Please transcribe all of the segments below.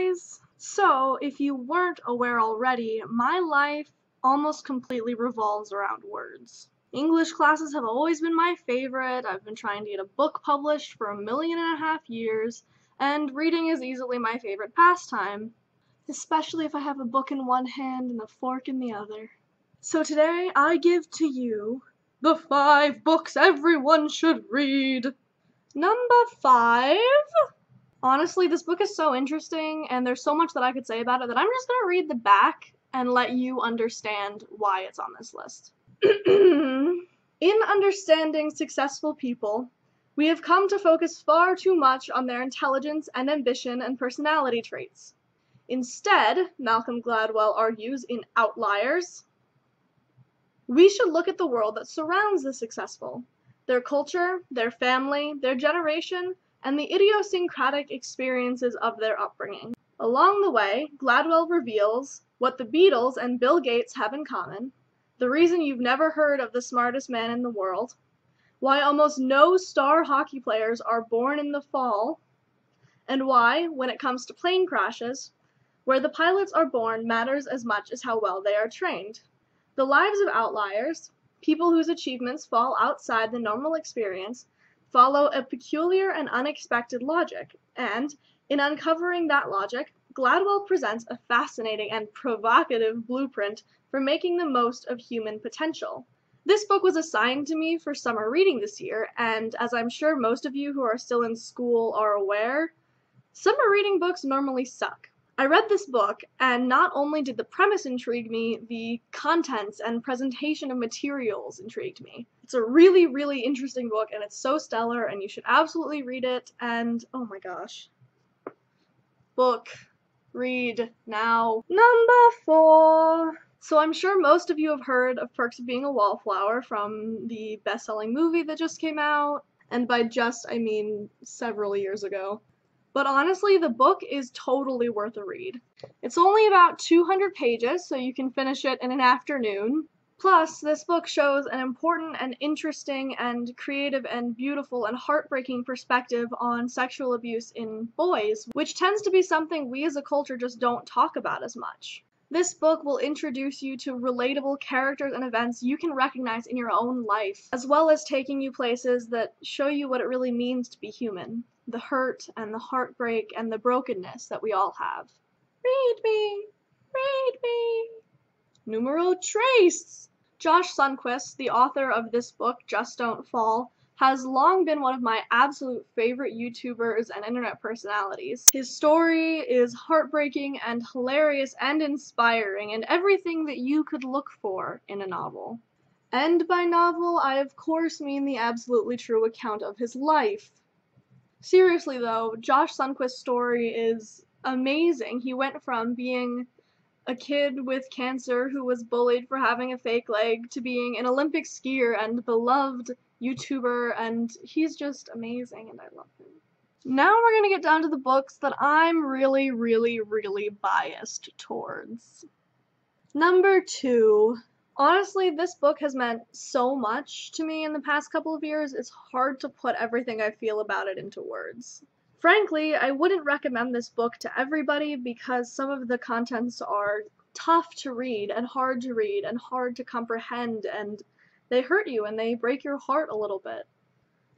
guys! So, if you weren't aware already, my life almost completely revolves around words. English classes have always been my favorite. I've been trying to get a book published for 1.5 years, and reading is easily my favorite pastime, especially if I have a book in one hand and a fork in the other. So today I give to you the 5 books everyone should read. Number 5. Honestly, this book is so interesting, and there's so much that I could say about it that I'm just gonna read the back and let you understand why it's on this list. In understanding successful people, we have come to focus far too much on their intelligence and ambition and personality traits. Instead, Malcolm Gladwell argues in Outliers, we should look at the world that surrounds the successful, their culture, their family, their generation, and the idiosyncratic experiences of their upbringing. Along the way, Gladwell reveals what the Beatles and Bill Gates have in common, the reason you've never heard of the smartest man in the world, why almost no star hockey players are born in the fall, and why, when it comes to plane crashes, where the pilots are born matters as much as how well they are trained. The lives of outliers, people whose achievements fall outside the normal experience, follow a peculiar and unexpected logic, and, in uncovering that logic, Gladwell presents a fascinating and provocative blueprint for making the most of human potential. This book was assigned to me for summer reading this year, and as I'm sure most of you who are still in school are aware, summer reading books normally suck. I read this book, and not only did the premise intrigue me, the contents and presentation of materials intrigued me. It's a really, really interesting book, and it's so stellar, and you should absolutely read it, and oh my gosh. Book. Read. Now. Number 4. So I'm sure most of you have heard of Perks of Being a Wallflower from the best-selling movie that just came out, and by just, I mean several years ago. But honestly, the book is totally worth a read. It's only about 200 pages, so you can finish it in an afternoon. Plus, this book shows an important and interesting and creative and beautiful and heartbreaking perspective on sexual abuse in boys, which tends to be something we as a culture just don't talk about as much. This book will introduce you to relatable characters and events you can recognize in your own life, as well as taking you places that show you what it really means to be human. The hurt and the heartbreak and the brokenness that we all have. Read me! Read me! Numero tres! Josh Sundquist, the author of this book, Just Don't Fall, has long been one of my absolute favorite YouTubers and internet personalities. His story is heartbreaking and hilarious and inspiring, and everything that you could look for in a novel. And by novel, I of course mean the absolutely true account of his life. Seriously though, Josh Sundquist's story is amazing. He went from being a kid with cancer who was bullied for having a fake leg to being an Olympic skier and beloved YouTuber, and he's just amazing and I love him. Now we're gonna get down to the books that I'm really, really, really biased towards. Number 2. Honestly, this book has meant so much to me in the past couple of years, it's hard to put everything I feel about it into words. Frankly, I wouldn't recommend this book to everybody because some of the contents are tough to read and hard to comprehend, and they hurt you and they break your heart a little bit.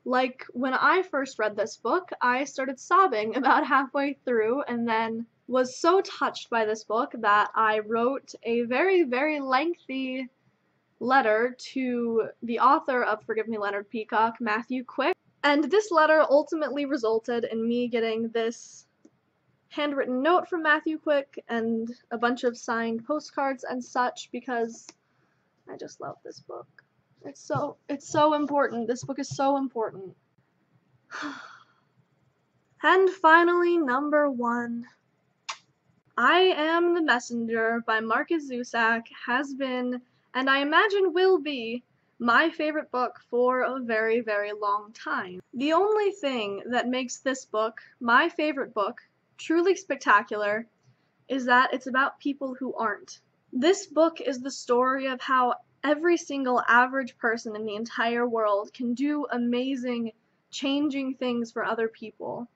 Like, when I first read this book, I started sobbing about halfway through and then was so touched by this book that I wrote a very, very lengthy letter to the author of Forgive Me Leonard Peacock, Matthew Quick. And this letter ultimately resulted in me getting this handwritten note from Matthew Quick and a bunch of signed postcards and such because I just love this book. It's so important. This book is so important. And finally, number 1. I Am the Messenger by Marcus Zusak has been, and I imagine will be, my favorite book for a very, very long time. The only thing that makes this book, my favorite book, truly spectacular is that it's about people who aren't. This book is the story of how every single average person in the entire world can do amazing, changing things for other people.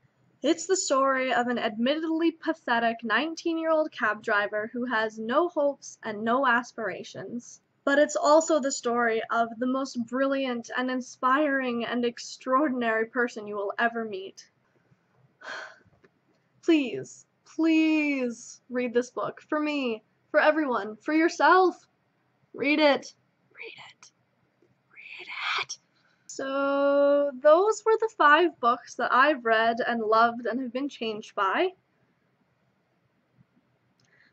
It's the story of an admittedly pathetic 19-year-old cab driver who has no hopes and no aspirations. But it's also the story of the most brilliant and inspiring and extraordinary person you will ever meet. Please, please read this book. For me, for everyone, for yourself. Read it. Read it. Read it. So those were the 5 books that I've read and loved and have been changed by.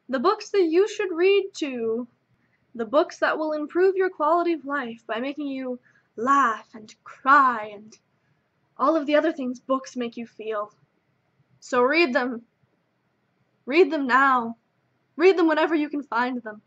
The books that you should read too. The books that will improve your quality of life by making you laugh and cry and all of the other things books make you feel. So read them. Read them now. Read them whenever you can find them.